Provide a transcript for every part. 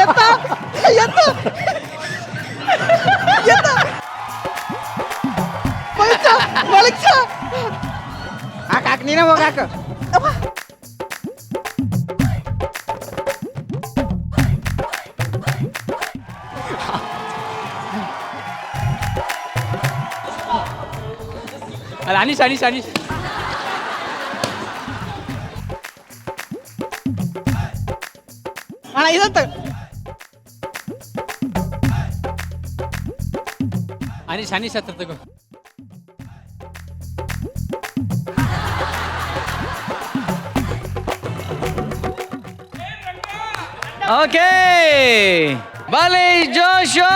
ಎತ್ತ ಎತ್ತ ಎತ್ತ ಮಲಗ್ಸ ಹಾಕ ನೀನೇ ಹೋಗಾಕ ಅಲ್ಲ ಅನೀಶ್ ಅನೀಶ್ ಅನೀಶ್ ಅಣ್ಣ ಇದಂತ ಅನೀಶ್ ಅನೀಶ್ ಹತ್ರ ತಗೋ ಓಕೆ ಬಾಲಿ ಜೋಶೋ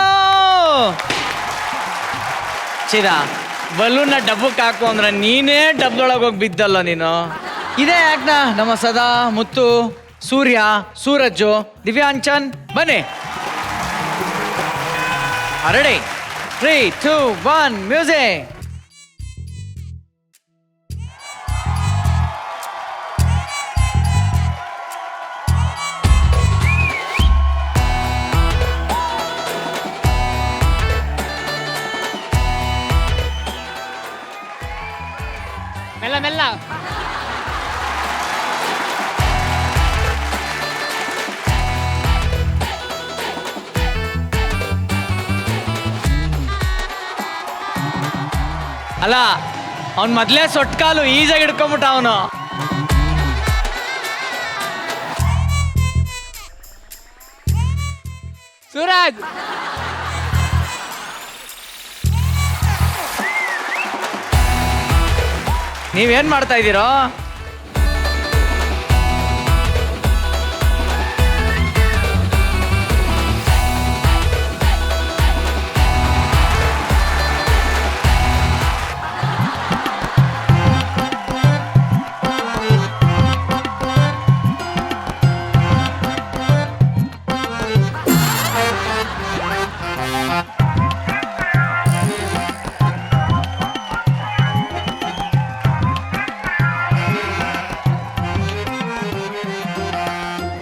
ಚಿರಾ ಬಲೂನ್ನ ಡಬ್ಬಕ್ಕೆ ಹಾಕು ಅಂದ್ರೆ ನೀನೇ ಡಬ್ಬದೊಳಗೆ ಹೋಗಿ ಬಿದ್ದಲ್ಲ ನೀನು. ಇದೇ ಯಾಕನಾ ನಮ್ಮ ಸದಾ ಮುತ್ತು ಸೂರ್ಯ ಸೂರಜ್ಜು ದಿವ್ಯಾಂಚನ್ ಬನ್ನಿ ರೆಡಿ 3 2 1 ಮ್ಯೂಸಿಕ್. ಮೆಲ್ಲ ಮೆಲ್ಲ ಅಲ್ಲ ಅವ್ನು ಮೊದಲೇ ಸೊಟ್ಟ ಕಾಲು ಈಜಾಗಿ ಹಿಡ್ಕೊಂಬಿಟ್ಟ ಅವನು. ಸೂರಜ್ ನೀವೇನ್ ಮಾಡ್ತಾ ಇದ್ದೀರೋ?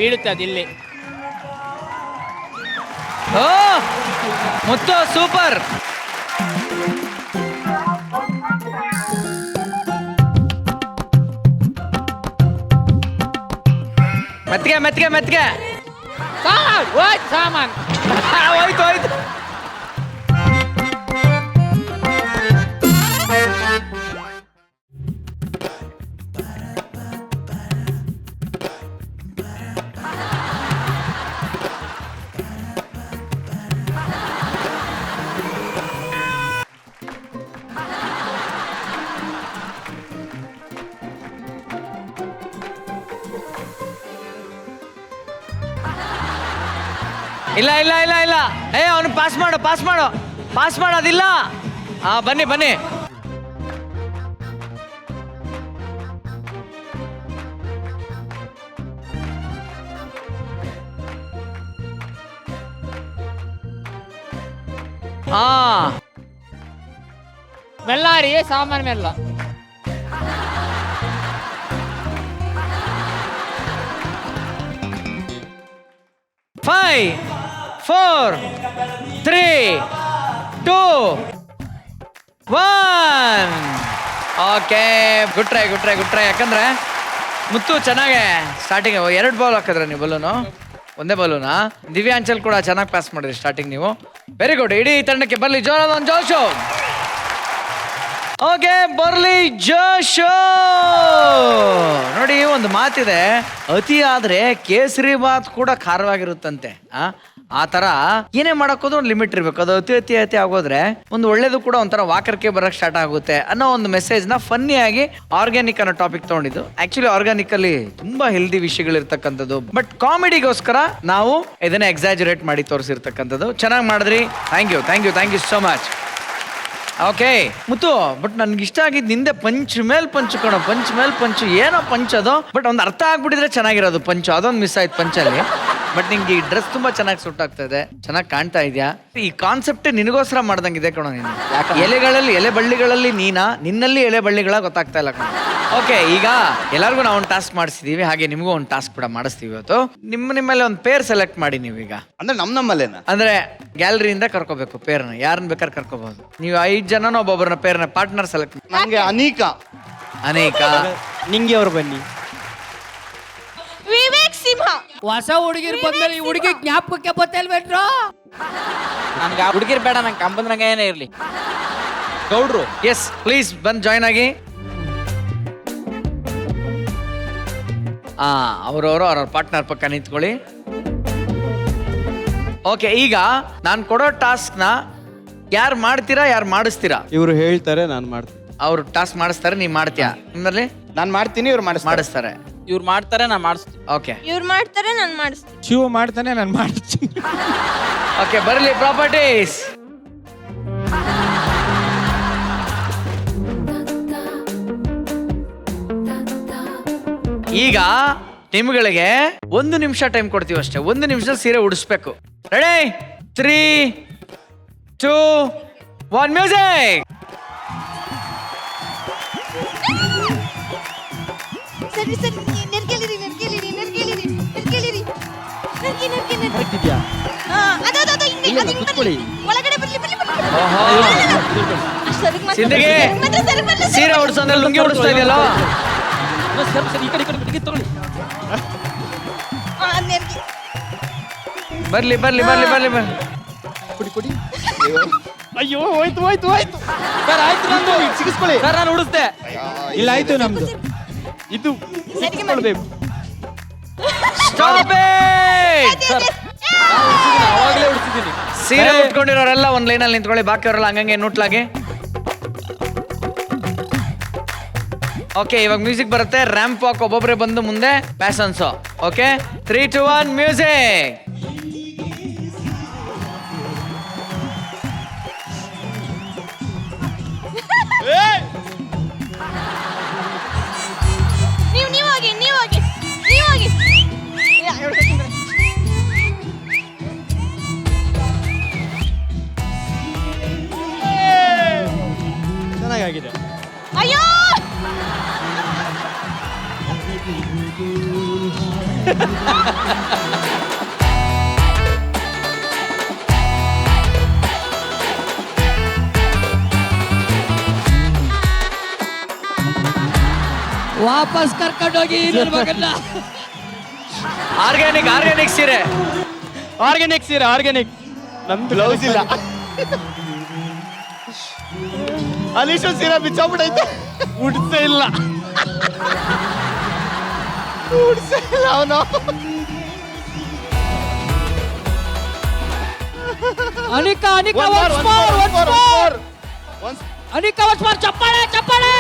ಬೀಳುತ್ತೆ ಅದಿಲ್ಲಿ. ಓ ಮುತ್ತು ಸೂಪರ್. ಮೆತ್ಗೆ ಮೆತ್ಗೆ ಮೆತ್ಗೆ ಸಾಮಾನ್ ಹೋಯ್ತು ಹೋಯ್ತು. ಇಲ್ಲ ಇಲ್ಲ ಇಲ್ಲ ಇಲ್ಲ ಅವನು ಪಾಸ್ ಮಾಡು ಪಾಸ್ ಮಾಡು ಪಾಸ್ ಮಾಡೋದಿಲ್ಲ. ಬನ್ನಿ ಬನ್ನಿ. ಮೆಲ್ಲಾರಿ ಸಾಮಾನ್ ಮೆಲ್ಲ. Five, 4, 3, 2, 1. Okay good try good try good try. ಯಾಕಂದ್ರೆ ಮುತ್ತು ಚೆನ್ನಾಗೆ ಸ್ಟಾರ್ಟಿಂಗ್ 2 ಬಾಲ್ ಹಾಕಿದ್ರೆ ನೀವು ಬಲೂನು ಒಂದೇ ಬಲೂನಾ. ದಿವ್ಯಾಂಚಲ್ ಕೂಡ ಚೆನ್ನಾಗಿ ಪಾಸ್ ಮಾಡಿದ್ರಿ ಸ್ಟಾರ್ಟಿಂಗ್ ನೀವು. Very good. ಇಡೀ ತಂಡಕ್ಕೆ ಬರಲಿ ಜೋರಾದ ಒಂದು ಜೋಶು. ಓಕೆ ಬರ್ಲಿ ಜೋಶು. ನೋಡಿ ಒಂದು ಮಾತಿದೆ, ಅತಿ ಆದ್ರೆ ಕೇಸರಿ ಬಾತ್ ಕೂಡ ಖಾರವಾಗಿರುತ್ತಂತೆ. ಆ ತರ ಏನೇ ಮಾಡೋಕೋದು ಒಂದು ಲಿಮಿಟ್ ಇರ್ಬೇಕು. ಅದು ಅತಿ ಅತಿ ಅತಿ ಆಗೋದ್ರೆ ಒಂದು ಒಳ್ಳೇದು ಕೂಡ ಒಂಥರ ವಾಕರ್ಕೆ ಬರಕ್ ಸ್ಟಾರ್ಟ್ ಆಗುತ್ತೆ ಅನ್ನೋ ಒಂದು ಮೆಸೇಜ್ ನ ಫನ್ನಿ ಆಗಿ ಆರ್ಗ್ಯಾನಿಕ್ ಅನ್ನೋ ಟಾಪಿಕ್ ತಗೊಂಡಿದ್ದು. ಆಕ್ಚುಲಿ ಆರ್ಗ್ಯಾನಿಕ್ ಅಲ್ಲಿ ತುಂಬಾ ಹೆಲ್ದಿ ವಿಷಯಗಳಿರ್ತಕ್ಕಂಥದ್ದು, ಬಟ್ ಕಾಮಿಡಿಗೋಸ್ಕರ ನಾವು ಇದನ್ನ ಎಕ್ಸಾಜುರೇಟ್ ಮಾಡಿ ತೋರಿಸಿರ್ತಕ್ಕಂಥದ್ದು. ಚೆನ್ನಾಗಿ ಮಾಡಿದ್ರಿ. Thank you thank you thank you so much. Okay Muthu, but ನನ್ಗೆ ಇಷ್ಟ ಆಗಿದ್ದು ನಿಂದೆ ಪಂಚ್ ಮೇಲ್ ಪಂಚ್ ಕಣೋ. ಪಂಚ್ ಮೇಲ್ ಪಂಚ್ ಏನೋ ಪಂಚ್ ಅದು, ಬಟ್ ಒಂದು ಅರ್ಥ ಆಗ್ಬಿಟ್ಟಿದ್ರೆ ಚೆನ್ನಾಗಿರೋದು ಪಂಚ್. ಅದೊಂದು ಮಿಸ್ ಆಯ್ತು ಪಂಚಲ್ಲಿ. ಬಟ್ ನಿಂಗೆ ಈ ಡ್ರೆಸ್ ತುಂಬಾ ಚೆನ್ನಾಗಿ ಸೂಟ್ ಆಗ್ತಾ ಇದೆ, ಚೆನ್ನಾಗಿ ಕಾಣ್ತಾ ಇದೆಯಾ. ಈ ಕಾನ್ಸೆಪ್ಟ್ ನಿನಗೋಸ್ಕರ ಮಾಡ್ದಂಗಿದೆ ಕಣೋ ನೀನು. ಎಲೆಗಳಲ್ಲಿ ಎಲೆ ಬಳ್ಳಿಗಳಲ್ಲಿ ನೀನಾ, ನಿನ್ನಲ್ಲಿ ಎಲೆ ಬಳ್ಳಿಗಳ ಗೊತ್ತಾಗ್ತಾ ಇಲ್ಲ ಕಣೋ. ಓಕೆ, ಈಗ ಎಲ್ಲರಿಗೂ ನಾವು ಒಂದು ಟಾಸ್ಕ್ ಮಾಡಿಸಿದೀವಿ, ಹಾಗೆ ನಿಮಗೂ ಒಂದು ಟಾಸ್ಕ್ ಕೂಡ ಮಾಡಿಸ್ತೀವಿ ಇವತ್ತು. ನಿಮ್ಮಲ್ಲಿ ಒಂದು ಪೇರ್ ಸೆಲೆಕ್ಟ್ ಮಾಡಿ ನೀವೀಗ. ಅಂದ್ರೆ ನಮ್ಮಲ್ಲೇನ ಅಂದ್ರೆ ಗ್ಯಾಲರಿಯಿಂದ ಕರ್ಕೋಬೇಕು ಪೇರ್ನ, ಯಾರನ್ನ ಬೇಕಾದ್ರೆ ಕರ್ಕೋಬಹುದು. ನೀವು 5 ಜನನ ಒಬ್ಬೊಬ್ಬರನ್ನ ಪೇರ್ನ ಪಾರ್ಟ್ನರ್ ಸೆಲೆಕ್ಟ್. ನಂಗೆ ಅನೇಕ ನಿಂಗೆ ಅವ್ರು ಬನ್ನಿ. ವಿವೇಕ್ ಸಿಂಹ. ಹೊಸ ಹುಡುಗಿರ್ ಬಂದ್ಮೇಲೆ ಈ ಹುಡುಗಿ ಜ್ಞಾಪಕಕ್ಕೆ ಬತ್ತಲ್ವೇನ್ರೋ? ನನ್ಗೆ ಹುಡುಗಿರ್ ಬೇಡ, ನಂಗೆ ಕಂಬಂದ್ರಂಗ ಏನೇ ಇರ್ಲಿ. ಗೌಡ್ರು. ಎಸ್ ಪ್ಲೀಸ್ ಬಂದು ಜಾಯ್ನ್ ಆಗಿ. ಅವ್ರವ್ರ ಪಾರ್ಟ್ನರ್ ಪಕ್ಕ ನಿಂತ್ಕೊಳ್ಳಿ. ಓಕೆ, ಈಗ ನಾನು ಕೊಡೋ ಟಾಸ್ಕ್ನ ಯಾರು ಮಾಡ್ತೀರಾ, ಯಾರು ಮಾಡಿಸ್ತೀರಾ? ಇವ್ರು ಹೇಳ್ತಾರೆ, ನಾನು ಮಾಡ್ತೀನಿ. ಅವ್ರು ಟಾಸ್ಕ್ ಮಾಡಿಸ್ತಾರೆ, ನೀವು ಮಾಡ್ತೀಯಾ? ನಿಮ್ಮಲ್ಲಿ ನಾನ್ ಮಾಡ್ತೀನಿ, ಇವ್ರು ಮಾಡಿಸ್ತಾರೆ. ಇವ್ರು ಮಾಡ್ತಾರೆ, ನಾನು ಮಾಡಿಸ್ತೀನಿ. ಓಕೆ ಇವ್ರು ಮಾಡ್ತಾರೆ, ನಾನು ಮಾಡಿಸ್ತೀನಿ. ಶಿವ ಮಾಡ್ತಾನೆ, ನಾನು ಮಾಡ್ತೀನಿ. ಓಕೆ, ಬರಲಿ ಪ್ರಾಪರ್ಟೀಸ್. ಈಗ ನಿಮ್ಗಳಿಗೆ 1 ನಿಮಿಷ ಟೈಮ್ ಕೊಡ್ತೀವಿ ಅಷ್ಟೇ. 1 ನಿಮಿಷದಲ್ಲಿ ಸೀರೆ ಉಡಿಸ್ಬೇಕು. ರೆಡಿ? 3, 2, 1 ಮ್ಯೂಸಿಕ್. ಸರಿ ಸರಿ, ನೆರ್ಕೇಳಿರಿ. ಬರ್ತಿದ್ಯಾ? ಒಳಗಡೆ ಬರ್ಲಿ. ಓಹೋ, ಸಿಂದಗಿ ಸೀರೆ ಉಡಿಸೋದ್ರೆ ಲುಂಗಿ ಉಡಿಸ್ತಾ ಇದೆಯಲ್ಲ. ಸರಿ, ಈ ಕಡೆ ತಗೊಳ್ಳಿ. ಬರ್ಲಿ. ಕೊಡಿ ಅಯ್ಯೋ, ಹೋಯ್ತು. ಸರ್ ಆಯ್ತು, ನಂದು ಸಿಗಿಸ್ಕೊಳ್ಳಿ. ಸರ್ ನಾನು ಉಡಿಸ್ದೆ. ಇಲ್ಲ, ಆಯ್ತು ನಮ್ದು. ಇದು ಸಿಗಿಸ್ಕೊಳ್ಬೇಕು. Stop it. ಅವಾಗಲೇ ಉಡಿಸಿದ್ದೀನಿ. ಸೀರೆ ಉಟ್ಕೊಂಡಿರೋರೆಲ್ಲ ಒಂದ್ ಲೈನಲ್ಲಿ ನಿಂತ್ಕೊಳ್ಳಿ, ಬಾಕಿಯವರೆಲ್ಲ ಹಂಗಂಗೆ ನೂಟ್ಲಾಗೆ. ಓಕೆ, ಇವಾಗ ಮ್ಯೂಸಿಕ್ ಬರುತ್ತೆ. ರ್ಯಾಂಪ್ ವಾಕ್ ಒಬ್ಬೊಬ್ಬರೇ ಬಂದು ಮುಂದೆ ಪ್ಯಾಸನ್ಸ್. Okay, 3, 2, 1 music. ನೀವು ಹೋಗಿ. ಚೆನ್ನಾಗಿದೆ. ಅಯ್ಯೋ, ವಾಪಸ್ ಕರ್ಕೊಂಡೋಗಿ ನನ್ನ ಮಗನ್ನ. ಆರ್ಗ್ಯಾನಿಕ್ ಸೀರೆ. ಆರ್ಗ್ಯಾನಿಕ್. ನಮ್ದು ಬ್ಲೌಸ್ ಇಲ್ಲ. ಅಲೀಶ್ ಸೀರೆ ಬಿಚ್ಚೋಗ್ಬಿಟ್ಟೈತೆ. ಉಡ್ಸೇ ಇಲ್ಲ ಅವನು. ಅನಿಕಾ, ಚಪ್ಪಾಳೆ.